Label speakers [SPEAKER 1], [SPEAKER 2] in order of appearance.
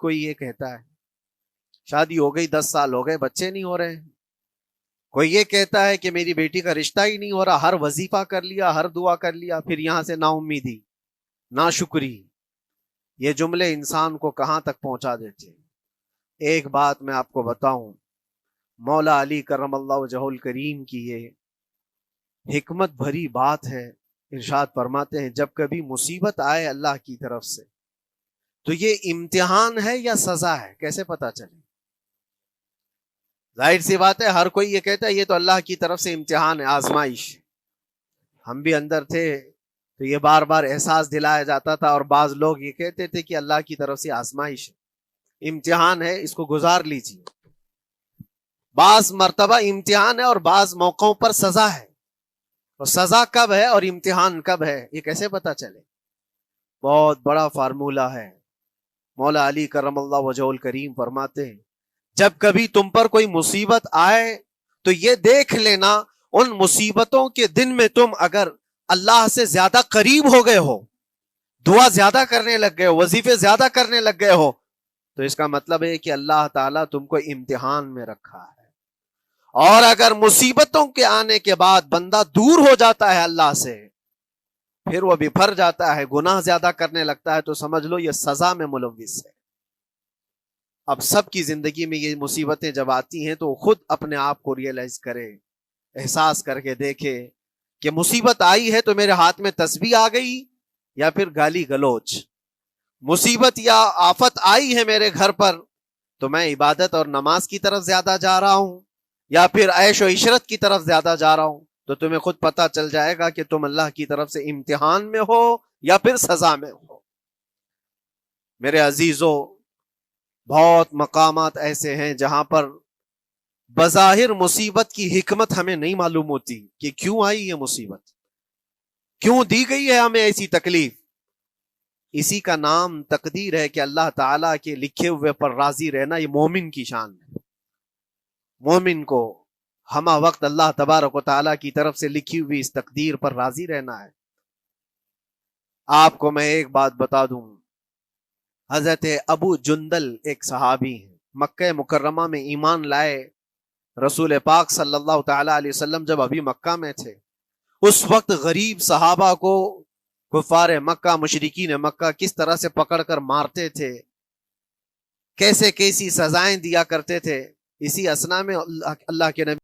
[SPEAKER 1] کوئی یہ کہتا ہے، شادی ہو گئی 10 سال ہو گئے بچے نہیں ہو رہے ہیں، کوئی یہ کہتا ہے کہ میری بیٹی کا رشتہ ہی نہیں ہو رہا، ہر وظیفہ کر لیا، ہر دعا کر لیا، پھر یہاں سے نا امیدی، نا شکری. یہ جملے انسان کو کہاں تک پہنچا دیتے ہیں. ایک بات میں آپ کو بتاؤں، مولا علی کرم اللہ وجہہ الکریم کی یہ حکمت بھری بات ہے. ارشاد فرماتے ہیں جب کبھی مصیبت آئے اللہ کی طرف سے تو یہ امتحان ہے یا سزا ہے، کیسے پتا چلے؟ ظاہر سی بات ہے ہر کوئی یہ کہتا ہے یہ تو اللہ کی طرف سے امتحان ہے، آزمائش. ہم بھی اندر تھے تو یہ بار بار احساس دلایا جاتا تھا، اور بعض لوگ یہ کہتے تھے کہ اللہ کی طرف سے آزمائش ہے، امتحان ہے، اس کو گزار لیجیے. بعض مرتبہ امتحان ہے اور بعض موقعوں پر سزا ہے. اور سزا کب ہے اور امتحان کب ہے یہ کیسے پتا چلے؟ بہت بڑا فارمولہ ہے. مولا علی کرم اللہ وجہہ الکریم فرماتے ہیں جب کبھی تم پر کوئی مصیبت آئے تو یہ دیکھ لینا ان مصیبتوں کے دن میں تم اگر اللہ سے زیادہ قریب ہو گئے ہو، دعا زیادہ کرنے لگ گئے ہو، وظیفے زیادہ کرنے لگ گئے ہو، تو اس کا مطلب ہے کہ اللہ تعالیٰ تم کو امتحان میں رکھا ہے. اور اگر مصیبتوں کے آنے کے بعد بندہ دور ہو جاتا ہے اللہ سے، پھر وہ بفر جاتا ہے، گناہ زیادہ کرنے لگتا ہے، تو سمجھ لو یہ سزا میں ملوث ہے. اب سب کی زندگی میں یہ مصیبتیں جب آتی ہیں تو خود اپنے آپ کو ریئلائز کرے، احساس کر کے دیکھے کہ مصیبت آئی ہے تو میرے ہاتھ میں تسبیح آ گئی یا پھر گالی گلوچ. مصیبت یا آفت آئی ہے میرے گھر پر تو میں عبادت اور نماز کی طرف زیادہ جا رہا ہوں یا پھر عیش و عشرت کی طرف زیادہ جا رہا ہوں. تو تمہیں خود پتا چل جائے گا کہ تم اللہ کی طرف سے امتحان میں ہو یا پھر سزا میں ہو. میرے عزیزو، بہت مقامات ایسے ہیں جہاں پر بظاہر مصیبت کی حکمت ہمیں نہیں معلوم ہوتی کہ کیوں آئی یہ مصیبت، کیوں دی گئی ہے ہمیں ایسی تکلیف. اسی کا نام تقدیر ہے کہ اللہ تعالیٰ کے لکھے ہوئے پر راضی رہنا یہ مومن کی شان ہے. مومن کو ہمہ وقت اللہ تبارک و تعالیٰ کی طرف سے لکھی ہوئی اس تقدیر پر راضی رہنا ہے. آپ کو میں ایک بات بتا دوں، حضرت ابو جندل ایک صحابی ہیں، مکہ مکرمہ میں ایمان لائے. رسول پاک صلی اللہ تعالی علیہ وسلم جب ابھی مکہ میں تھے، اس وقت غریب صحابہ کو کفار مکہ، مشرکین مکہ کس طرح سے پکڑ کر مارتے تھے، کیسے کیسی سزائیں دیا کرتے تھے. اسی اسنا میں اللہ کے نبی